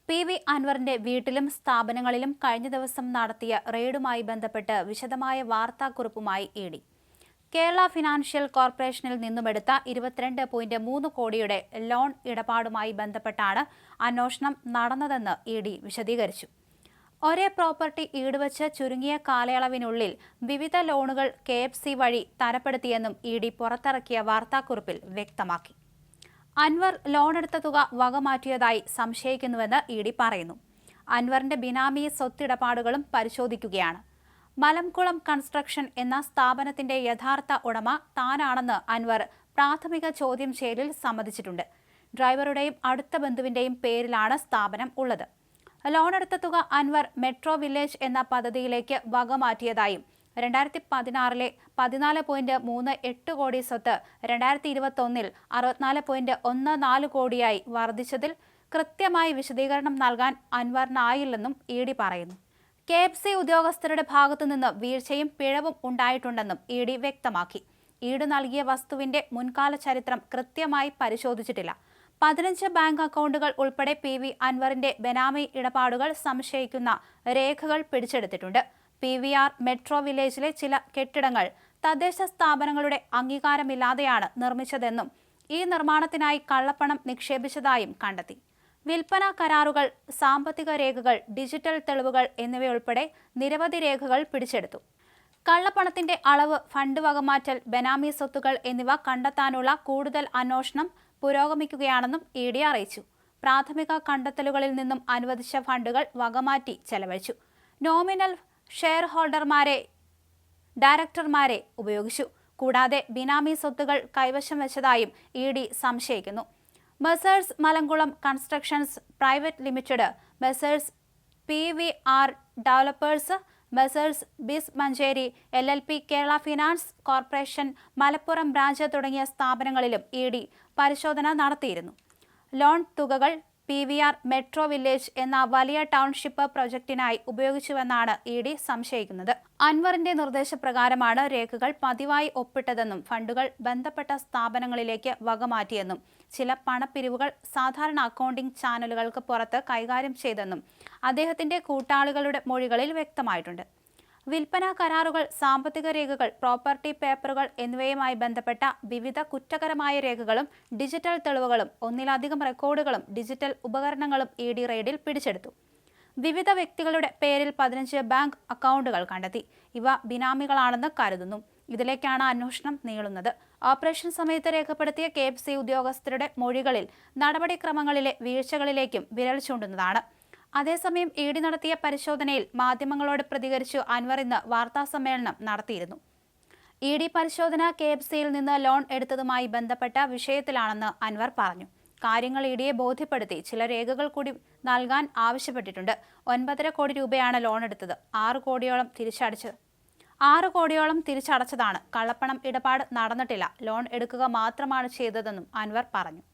PV. അൻവറിന്റെ വീട്ടിലും സ്ഥാപനങ്ങളിലും കഴിഞ്ഞ ദിവസം നടത്തിയ റെയ്ഡുമായി ബന്ധപ്പെട്ട് വിശദമായ വാർത്താക്കുറിപ്പുമായി ഇ.ഡി. കേരള ഫിനാൻഷ്യൽ കോർപ്പറേഷനിൽ നിന്നുമെടുത്ത 22.3 കോടിയുടെ ലോൺ ഇടപാടുമായി ബന്ധപ്പെട്ടാണ് അന്വേഷണം നടന്നതെന്ന് ഇ.ഡി. വിശദീകരിച്ചു. ഒരേ പ്രോപ്പർട്ടി ഈടുവച്ച് ചുരുങ്ങിയ കാലയളവിനുള്ളിൽ വിവിധ ലോണുകൾ KFC വഴി തരപ്പെടുത്തിയെന്നും ഇ.ഡി. പുറത്തിറക്കിയ വാർത്താക്കുറിപ്പിൽ വ്യക്തമാക്കി. അൻവർ ലോണെടുത്ത തുക വകമാറ്റിയതായി സംശയിക്കുന്നുവെന്ന് ഇ.ഡി. പറയുന്നു. അൻവറിന്റെ ബിനാമി സ്വത്തിടപാടുകളും പരിശോധിക്കുകയാണ്. മലംകുളം കൺസ്ട്രക്ഷൻ എന്ന സ്ഥാപനത്തിന്റെ യഥാർത്ഥ ഉടമ താനാണെന്ന് അൻവർ പ്രാഥമിക ചോദ്യം ചെയ്യലിൽ സമ്മതിച്ചിട്ടുണ്ട്. ഡ്രൈവറുടെയും അടുത്ത ബന്ധുവിന്റെയും പേരിലാണ് സ്ഥാപനം ഉള്ളത്. ലോണെടുത്ത തുക അൻവർ മെട്രോ വില്ലേജ് എന്ന പദ്ധതിയിലേക്ക് വകമാറ്റിയതായും 2016 14.38 കോടി സ്വത്ത് 2021 64.14 കോടിയായി വർദ്ധിച്ചതിൽ കൃത്യമായി വിശദീകരണം നൽകാൻ അൻവറിനായില്ലെന്നും ഇ.ഡി. പറയുന്നു. KFC ഉദ്യോഗസ്ഥരുടെ ഭാഗത്തുനിന്ന് വീഴ്ചയും പിഴവും ഉണ്ടായിട്ടുണ്ടെന്നും ഇ.ഡി. വ്യക്തമാക്കി. ഈട് നൽകിയ വസ്തുവിന്റെ മുൻകാല ചരിത്രം കൃത്യമായി പരിശോധിച്ചിട്ടില്ല. 15 ബാങ്ക് അക്കൗണ്ടുകൾ ഉൾപ്പെടെ പി.വി. അൻവറിന്റെ ബെനാമി ഇടപാടുകൾ സംശയിക്കുന്ന രേഖകൾ പിടിച്ചെടുത്തിട്ടുണ്ട്. PVR മെട്രോ വില്ലേജിലെ ചില കെട്ടിടങ്ങൾ തദ്ദേശ സ്ഥാപനങ്ങളുടെ അംഗീകാരമില്ലാതെയാണ് നിർമ്മിച്ചതെന്നും ഈ നിർമ്മാണത്തിനായി കള്ളപ്പണം നിക്ഷേപിച്ചതായും കണ്ടെത്തി. വിൽപ്പന കരാറുകൾ, സാമ്പത്തിക രേഖകൾ, ഡിജിറ്റൽ തെളിവുകൾ എന്നിവയുൾപ്പെടെ നിരവധി രേഖകൾ പിടിച്ചെടുത്തു. കള്ളപ്പണത്തിന്റെ അളവ്, ഫണ്ട് വകമാറ്റൽ, ബെനാമി സ്വത്തുകൾ എന്നിവ കണ്ടെത്താനുള്ള കൂടുതൽ അന്വേഷണം പുരോഗമിക്കുകയാണെന്നും ഇ.ഡി. അറിയിച്ചു. പ്രാഥമിക കണ്ടെത്തലുകളിൽ നിന്നും അനുവദിച്ച ഫണ്ടുകൾ വകമാറ്റി ചെലവഴിച്ചു. നോമിനൽ ഷെയർ ഹോൾഡർമാരെ, ഡയറക്ടർമാരെ ഉപയോഗിച്ചു. കൂടാതെ ബിനാമി സ്വത്തുകൾ കൈവശം വെച്ചതായും ഇ.ഡി. സംശയിക്കുന്നു. Messrs Malamkulam constructions private limited, Messrs PVR developers, Messrs Biz Manjeri LLP, Kerala finance corporation Malappuram branch തുടങ്ങിയ സ്ഥാപനങ്ങളിലും ഇ.ഡി. പരിശോധന നടത്തിയിരുന്നു. ലോൺ തുകകൾ PVR മെട്രോ വില്ലേജ് എന്ന വലിയ ടൗൺഷിപ്പ് പ്രൊജക്ടിനായി ഉപയോഗിച്ചുവെന്നാണ് ഇ.ഡി. സംശയിക്കുന്നത്. അൻവറിന്റെ നിർദ്ദേശപ്രകാരമാണ് രേഖകൾ പതിവായി ഒപ്പിട്ടതെന്നും ഫണ്ടുകൾ ബന്ധപ്പെട്ട സ്ഥാപനങ്ങളിലേക്ക് വകമാറ്റിയെന്നും ചില പണപ്പിരിവുകൾ സാധാരണ അക്കൗണ്ടിംഗ് ചാനലുകൾക്ക് പുറത്ത് കൈകാര്യം ചെയ്തെന്നും അദ്ദേഹത്തിന്റെ കൂട്ടാളികളുടെ മൊഴികളിൽ വ്യക്തമായിട്ടുണ്ട്. വിൽപ്പന കരാറുകൾ, സാമ്പത്തിക രേഖകൾ, പ്രോപ്പർട്ടി പേപ്പറുകൾ എന്നിവയുമായി ബന്ധപ്പെട്ട വിവിധ കുറ്റകരമായ രേഖകളും ഡിജിറ്റൽ തെളിവുകളും ഒന്നിലധികം റെക്കോർഡുകളും ഡിജിറ്റൽ ഉപകരണങ്ങളും ഇ.ഡി. റെയ്ഡിൽ പിടിച്ചെടുത്തു. വിവിധ വ്യക്തികളുടെ പേരിൽ 15 ബാങ്ക് അക്കൗണ്ടുകൾ കണ്ടെത്തി. ഇവ ബിനാമികളാണെന്ന് കരുതുന്നു. ഇതിലേക്കാണ് അന്വേഷണം നീളുന്നത്. ഓപ്പറേഷൻ സമയത്ത് രേഖപ്പെടുത്തിയ KFC ഉദ്യോഗസ്ഥരുടെ മൊഴികളിൽ നടപടിക്രമങ്ങളിലെ വീഴ്ചകളിലേക്കും വിരൽ ചൂണ്ടുന്നതാണ്. അതേസമയം ഇ.ഡി. നടത്തിയ പരിശോധനയിൽ മാധ്യമങ്ങളോട് പ്രതികരിച്ചു അൻവർ ഇന്ന് വാർത്താസമ്മേളനം നടത്തിയിരുന്നു. ഇ.ഡി. പരിശോധന KFCയിൽ നിന്ന് ലോൺ എടുത്തതുമായി ബന്ധപ്പെട്ട വിഷയത്തിലാണെന്ന് അൻവർ പറഞ്ഞു. കാര്യങ്ങൾ ഇ.ഡിയെ ബോധ്യപ്പെടുത്തി ചില രേഖകൾ കൂടി നൽകാൻ ആവശ്യപ്പെട്ടിട്ടുണ്ട്. 9.5 കോടി രൂപയാണ് ലോൺ എടുത്തത്. 6 കോടിയോളം തിരിച്ചടച്ചതാണ്. കള്ളപ്പണം ഇടപാട് നടന്നിട്ടില്ല. ലോൺ എടുക്കുക മാത്രമാണ് ചെയ്തതെന്നും അൻവർ പറഞ്ഞു.